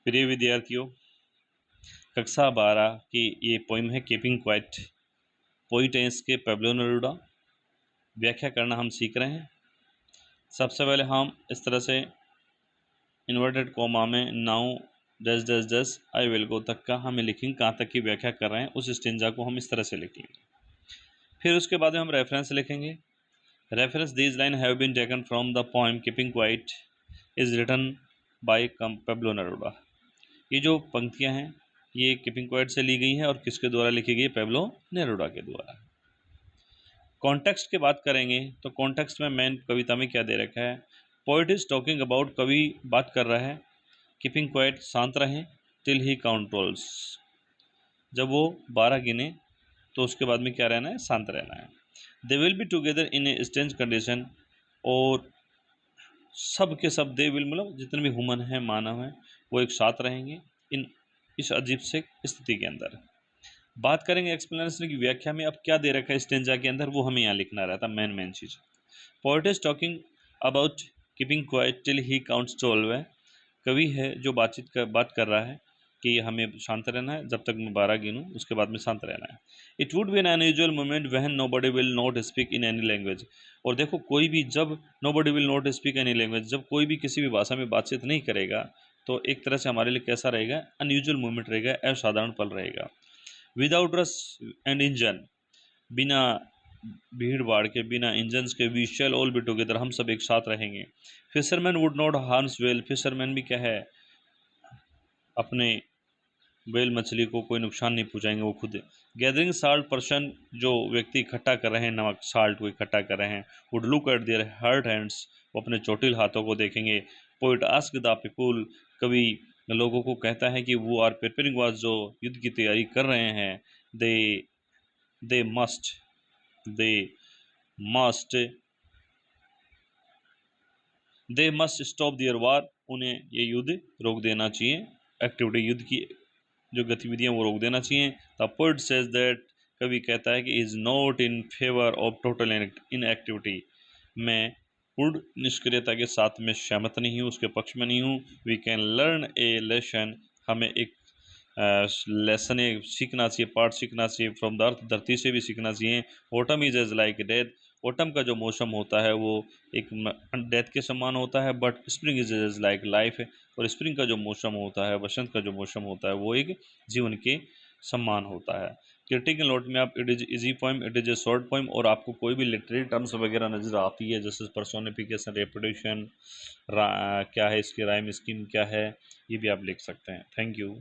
प्रिय विद्यार्थियों, कक्षा 12 की ये पोइम है कीपिंग क्वाइट, पोइटेंस के पेब्लो नेरूदा। व्याख्या करना हम सीख रहे हैं। सबसे पहले हम इस तरह से इन्वर्टेड कोमा में now does does does I will go तक का हमें लिखेंगे, कहाँ तक की व्याख्या कर रहे हैं उस स्टेंजा को हम इस तरह से लिख लेंगे। फिर उसके बाद में हम रेफरेंस लिखेंगे। Reference these line have been taken from the poem keeping quiet is written by Pablo Neruda. ये जो पंक्तियां हैं ये कीपिंग क्वाइट से ली गई हैं और किसके द्वारा लिखी गई? पेब्लो नेरूदा के द्वारा। कॉन्टेक्स्ट की बात करेंगे तो कॉन्टेक्स्ट में मेन कविता में क्या दे रखा है? पोइट इज टॉकिंग अबाउट, कवि बात कर रहा है कीपिंग क्वाइट, शांत रहें, टिल ही काउंट्रोल्स, जब वो 12 गिने तो उसके बाद में क्या रहना है? शांत रहना है। They will be together in A Strange condition, और सब के सब दे विल मतलब जितने भी ह्यूमन हैं, मानव हैं, वो एक साथ रहेंगे इस अजीब से स्थिति के अंदर। बात करेंगे एक्सप्लेनेशन की व्याख्या में, अब क्या दे रखा है स्टेंजा के अंदर वो हमें यहाँ लिखना रहता main cheese. Poet is talking about keeping quiet till he counts 12 है। कवि है जो बात कर रहा है कि हमें शांत रहना है जब तक मैं 12 गिनूँ, उसके बाद में शांत रहना है। It would be N unusual moment when nobody will not speak in any language. और देखो, कोई भी जब nobody will not speak any language, जब कोई भी किसी भी भाषा में बातचीत नहीं करेगा तो एक तरह से हमारे लिए कैसा रहेगा? अनयूजुअल मोमेंट रहेगा, असाधारण पल रहेगा। विदाउट रस एंड इंजन, बिना भीड़ भाड़ के, बिना इंजन्स के, we shall all be together, हम सब एक साथ रहेंगे। Fisherman would not harms whale, fisherman भी क्या है? अपने वेल मछली को कोई नुकसान नहीं पहुंचाएंगे वो खुद। गैदरिंग साल्ट पर्सन, जो व्यक्ति इकट्ठा कर रहे हैं नमक, साल्ट को इकट्ठा कर रहे हैं, would look at their hurt hands, वो अपने चोटिल हाथों को देखेंगे। पोइट आस्क द पीपुल, कवि लोगों को कहता है कि वो आर प्रिपेयरिंग वाज, जो युद्ध की तैयारी कर रहे हैं, they they must they must they must stop their war, उन्हें ये युद्ध रोक देना चाहिए, एक्टिविटी युद्ध की जो गतिविधियां वो रोक देना चाहिए। द पोइट सेज दैट, कवि कहता है कि is not in favour of total in activity, मैं पूर्ण निष्क्रियता के साथ में सहमत नहीं हूँ, उसके पक्ष में नहीं हूँ। We can learn a lesson, हमें एक लेसन सीखना चाहिए, पाठ सीखना चाहिए फ्रॉम द अर्थ, धरती से भी सीखना चाहिए। Autumn is as like death, autumn का जो मौसम होता है वो एक डेथ के समान होता है, but spring is as like life, और स्प्रिंग का जो मौसम होता है, वसंत का जो मौसम होता है, वो एक जीवन के समान होता है। क्रिटिकल नोट में आप it is easy poem, it is a short poem, और आपको कोई भी लिटरेरी टर्म्स वगैरह नजर आती है जैसे पर्सोनिफिकेशन, रेपुटेशन, क्या है इसकी राइम स्कीम क्या है, ये भी आप लिख सकते हैं। Thank you.